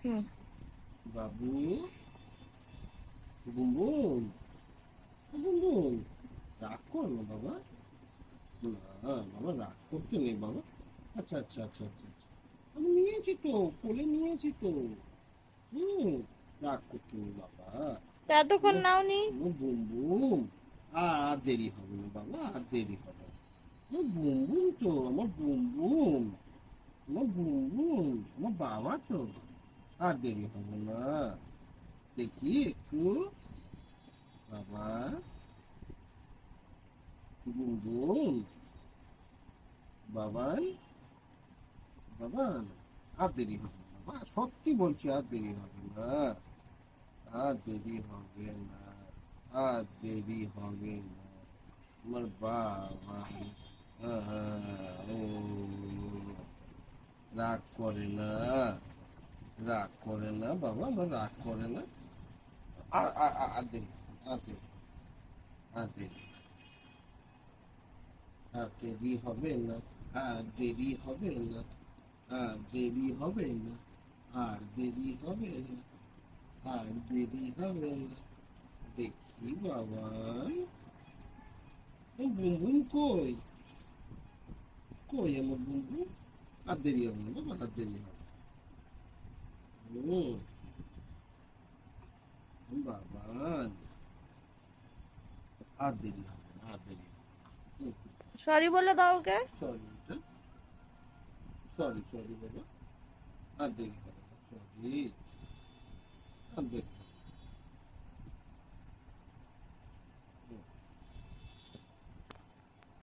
হুম। বাবু, বুনবুন, বুনবুন, রাগ করো না বাবা। না বাবা, রাগ করতে নেই বাবা। আচ্ছা আচ্ছা আচ্ছা আচ্ছা আচ্ছা, আমি নিয়েছি তো, কোলে নিয়েছি তো। হুম, রাগ করতে নেই বাবা। তা এতক্ষণ নাওনি? বুনবুন, আর দেরি হবে না বাবা, আর দেরি হবে না। বুনবুন তো আমার বুনবুন, আমার বুনবুন, আমার বাবা তো। আর দেরি হবে না, দেখি একটু। বাবা, বুনবুন, বাবান, বাবান, আর দেরি হবে না বাবা, সত্যি বলছি আর দেরি হবে না, আর দেরি হবে না, আর দেরি হবে না। আমার বাবা, ও, রাগ করে না, রাগ করে না বাবা, আমার রাগ করে না। আর দেরি, আর দেরি, আর দেরি, আর দেরি হবে না, আর দেরি হবে না, আর দেরি হবে না, আর দেরি হবে না, আর দেরি হবে না। দেখি বাবা, বুনবুন কই, কই আমার বুনবুন? আর দেরি হবে না বাবা, আর দেরি হবে না। বাবা, আর দেরি হবে না, আর দেরি হবে না। সরি বলে দাও ওকে। সরি, সরি সরি বাবা, আর দেরি হবে না, সরি, আর দেরি